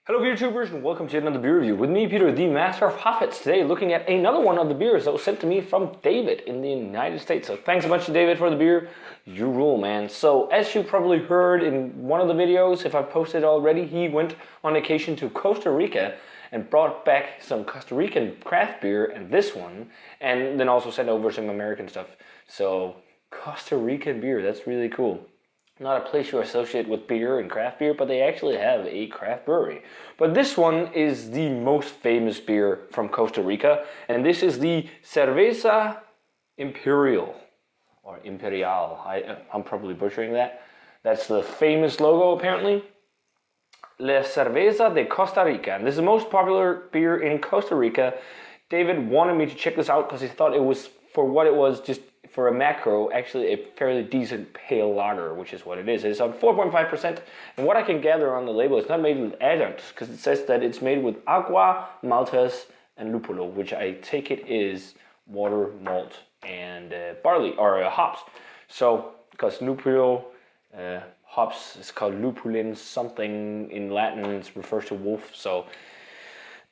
Hello beer tubers and welcome to another beer review with me, Peter, the master of hoppets. Today looking at another one of the beers that was sent to me from David in the United States. So thanks a bunch to David for the beer. You rule, man. So as you probably heard in one of the videos, if I posted already, he went on vacation to Costa Rica and brought back some Costa Rican craft beer and this one, and then also sent over some American stuff. So Costa Rican beer, that's really cool. Not a place you associate with beer and craft beer, but they actually have a craft brewery. But this one is the most famous beer from Costa Rica, and this is the Cerveza Imperial, or Imperial. I'm probably butchering that. That's the famous logo, apparently. La Cerveza de Costa Rica, and this is the most popular beer in Costa Rica. David wanted me to check this out because he thought it was, for what it was, just for a macro, actually a fairly decent pale lager, which is what it is. It's on 4.5%, and what I can gather on the label, it's not made with adjuncts, because it says that it's made with agua, maltas, and lupulo, which I take it is water, malt, and barley, or hops. So, because lupulo, hops is called lupulin, something in Latin, it refers to wolf, so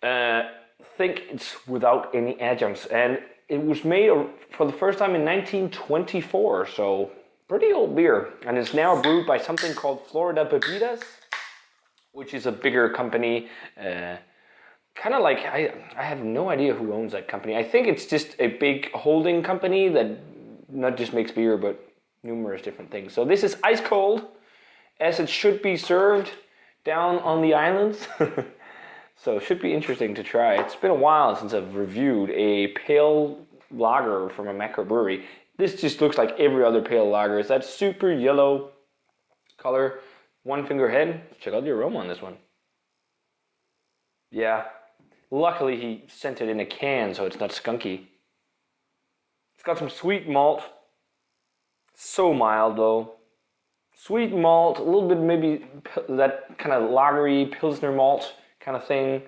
think it's without any adjuncts. And it was made for the first time in 1924, so pretty old beer. And it's now brewed by something called Florida Bebidas, which is a bigger company. Kind of like, I have no idea who owns that company. I think it's just a big holding company that not just makes beer, but numerous different things. So this is ice cold, as it should be served down on the islands. So it should be interesting to try. It's been a while since I've reviewed a pale lager from a macro brewery. This just looks like every other pale lager. It's that super yellow color, one finger head. Check out the aroma on this one. Yeah, luckily he sent it in a can so it's not skunky. It's got some sweet malt. So mild though. Sweet malt, a little bit maybe that kind of lagery Pilsner malt kind of thing.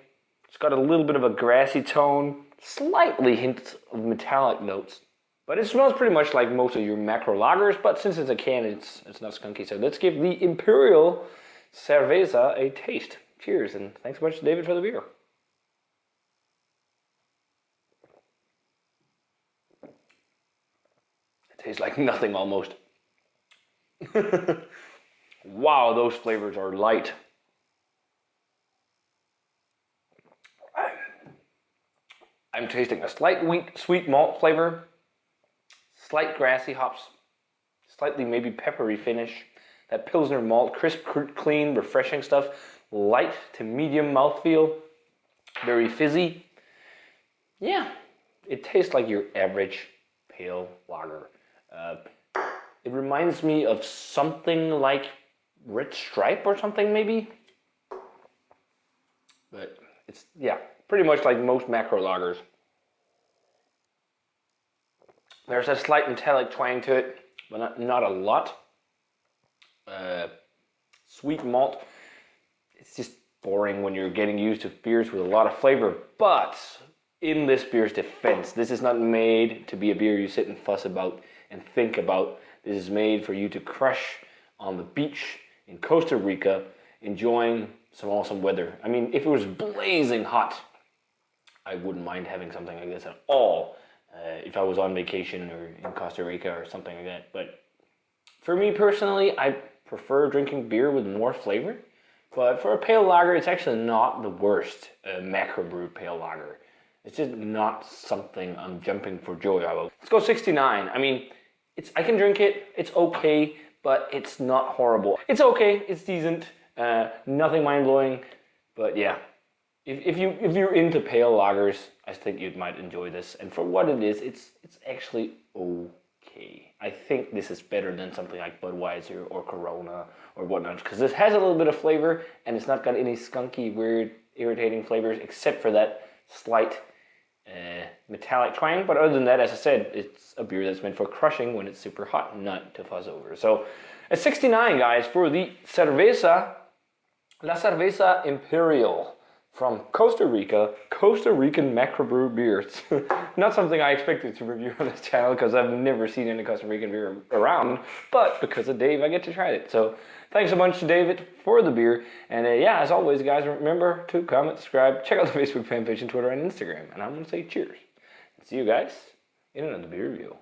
It's got a little bit of a grassy tone, slightly hints of metallic notes, but it smells pretty much like most of your macro lagers, but since it's a can, it's not skunky. So let's give the Imperial Cerveza a taste. Cheers, and thanks so much to David for the beer. It tastes like nothing almost. Wow, those flavors are light. I'm tasting a slight sweet malt flavor, slight grassy hops, slightly maybe peppery finish, that Pilsner malt, crisp, clean, refreshing stuff, light to medium mouthfeel, very fizzy. Yeah, it tastes like your average pale lager. It reminds me of something like Red Stripe or something maybe, but it's, yeah, pretty much like most macro lagers. There's a slight metallic twang to it, but not a lot. Sweet malt. It's just boring when you're getting used to beers with a lot of flavor. But in this beer's defense, this is not made to be a beer you sit and fuss about and think about. This is made for you to crush on the beach in Costa Rica, enjoying some awesome weather. I mean, if it was blazing hot, I wouldn't mind having something like this at all if I was on vacation or in Costa Rica or something like that. But for me personally, I prefer drinking beer with more flavor. But for a pale lager, it's actually not the worst macro brew pale lager. It's just not something I'm jumping for joy about. Let's go 69. I mean, I can drink it. It's okay, but it's not horrible. It's okay. It's decent. Nothing mind-blowing. But yeah. If you're into pale lagers, I think you might enjoy this. And for what it is, it's actually okay. I think this is better than something like Budweiser or Corona or whatnot, because this has a little bit of flavor and it's not got any skunky, weird, irritating flavors except for that slight metallic twang. But other than that, as I said, it's a beer that's meant for crushing when it's super hot, not to fuzz over. So a 69, guys, for the Cerveza, La Cerveza Imperial. From Costa Rica, Costa Rican macro brew beers. Not something I expected to review on this channel because I've never seen any Costa Rican beer around, but because of Dave, I get to try it. So thanks a bunch to David for the beer. And yeah, as always, guys, remember to comment, subscribe, check out the Facebook fan page and Twitter and Instagram. And I'm going to say cheers. See you guys in another beer review.